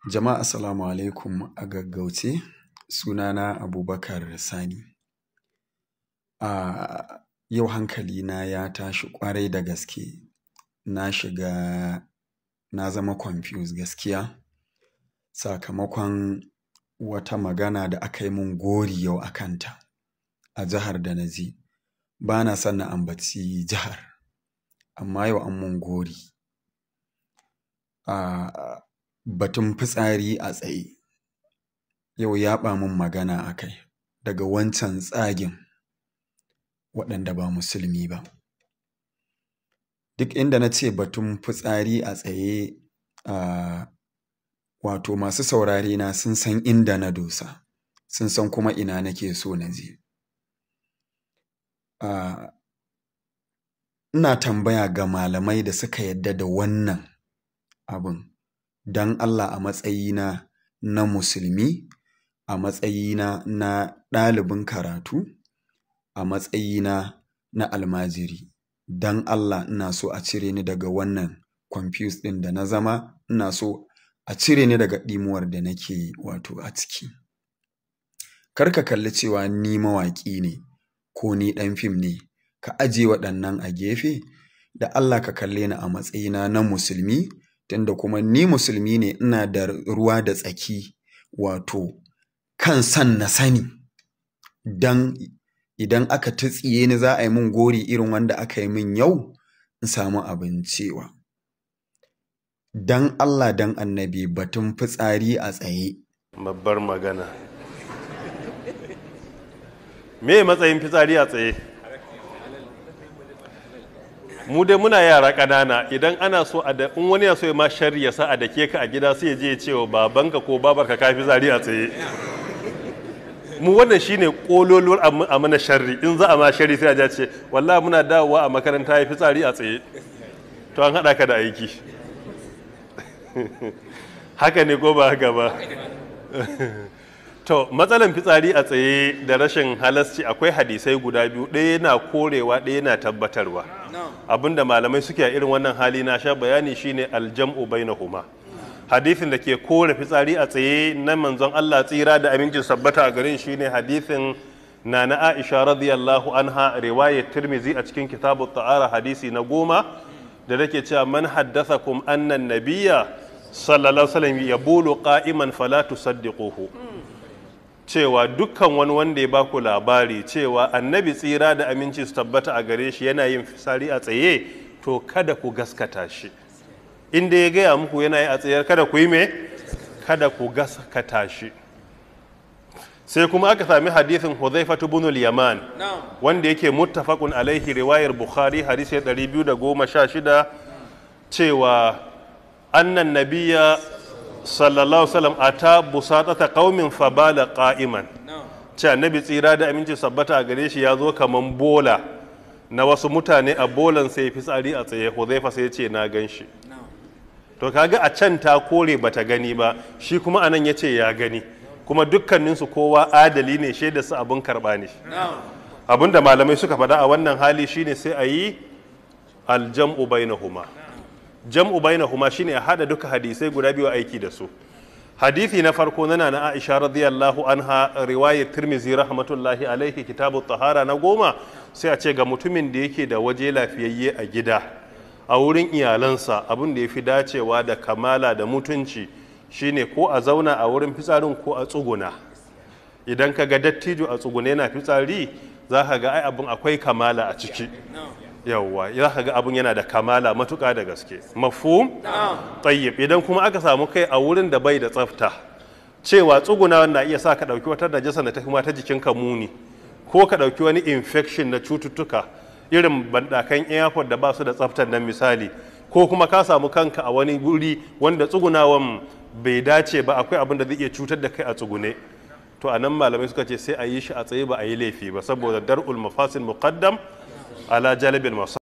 Jama'a assalamu alaikum a gaggauce, sunana Abubakar Sani. Yau hankalina ya tashi ƙwarai da gaske, na zama confused gaskiya sakamakon wata magana da aka yi min gori yau a kanta a jihar da na je. Ba na son na ambaci jihar, amma yau an mun gori. Batun fitsari a tsaye, yau yaɓa min magana a kai daga wancan tsagin waɗanda ba musulmi ba. Duk inda na ce batun fitsari a tsaye, wato masu saurare na sun san inda na dosa, sun san kuma ina nake so na je. Ina tambaya ga malamai da suka yadda da wannan abin, don Allah, a matsayina na musulmi, a matsayina na ɗalibin karatu, a matsayina na almajiri, don Allah ina so a cire ni daga wannan confused ɗin da na zama. Ina so a cire ni daga ɗimuwar da nake wato a ciki. Kar ka kalli cewa ni mawaƙi ne ko ni ɗan fim ne, ka ajiye waɗannan a gefe. Da Allah ka kalle ni a matsayina na musulmi, tunda kuma ni musulmi ne, ina da ruwa da tsaki wato kan san na sani. Don idan aka tutsiye ni za a yi min gori irin wanda aka yi min yau, in samu abin cewa. Don Allah, don Annabi, batun fitsari a tsaye. Babbar magana. Me matsayin fitsari a tsaye? Mu dai muna yara ƙanana, idan ana so in wani ya so ya ma sharri ya sa a dake ka a gida, sai ya je ya ce wa babanka ko babarka ka fitsari a tsaye. Mu wannan shine kololuwar a mana sharri. In za a ma sharri sai a ce wallahi muna dawowa a makaranta ya fitsari a tsaye. To an haɗa ka da aiki. Haka ne ko ba haka ba? To matsalan fitsari a tsaye da rashin halasci, akwai hadisai guda biyu, ɗaya yana korewa ɗaya yana tabbatarwa. Abinda malamai suke a irin wannan hali na sha bayani shine aljam'u bainahuma. Hadisin da ke kore fitsari a tsaye na manzon Allah tsira da amincin sabbata a garin shine hadisin Nana Aisha radiyallahu anha, riwayat Tirmizi a cikin kitabut ta'ara, hadisi na 10, da take cewa man haddathakum anna an-nabiyya sallallahu alaihi wasallam yabulu qa'iman fala tusaddiquhu. Cewa dukkan wani wanda ya baku labari cewa annabi tsira da aminci su tabbata a gare shi yana yin fitsari a tsaye, to kada ku gaskata shi. Inda ya gaya muku yana yi a tsaye, kada ku yi me? Kada ku gaskata shi. Sai kuma aka sami hadisin Hudhaifatu ibn al-Yaman, wanda yake muttafaqun alaihi, riwayar Bukhari, hadisi 216, cewa annan nabiyya sallallahu alaihi wasallam ata busatata qaumin fabala qa'iman. Ce annabi tsira da aminci sabbata a gare shi ya zo kaman bola na wasu mutane, a bolan sai fitsari a tsaye. Hudhaifa sai ya ce na gan shi. To kaga a can ta kore bata gani ba, shi kuma anan ya ce ya gani, kuma dukkaninsu kowa adali ne, shaida su abin karba ne. Abinda malamai suka faɗa a wannan hali shine sai a yi aljam'u bainahuma. Jam'u bainahuma shine a hada duka hadisai guda biyu aiki da su. Hadisi na farko na Nana Aisha radiyallahu anha, riwayat Tirmizi rahmatullahi alaihi, kitabut tahara na 10, sai a ce ga mutumin da yake da waje lafiyayye a gida, a wurin iyalansa, abin da ya fi dacewa da kamala da mutunci shine ko a zauna a wurin fitsarin ko a tsuguna. Idan ka ga dattijo a tsugune yana fitsari, za ka ga ai abin akwai kamala a ciki. Yawwa, za ka ga abin yana da kamala matuƙa da gaske. Mafhum? Tayyib. Idan kuma aka samu kai a wurin da bai da tsafta, cewa tsuguna na iya sa ka ɗauki wata najasa da ta kuma ta jikinka muni, ko ka ɗauki wani infection na cututtuka, irin banɗakan airport da ba su da tsaftar nan misali, ko kuma ka samu kanka a wani guri wanda tsugunawan bai dace ba, akwai abin da zai iya cutar da kai a tsugune. To a nan malamai suka ce sai a yi shi a tsaye, ba a yi laifi ba, saboda dar'ul mafasil muqaddam ala jalibin masu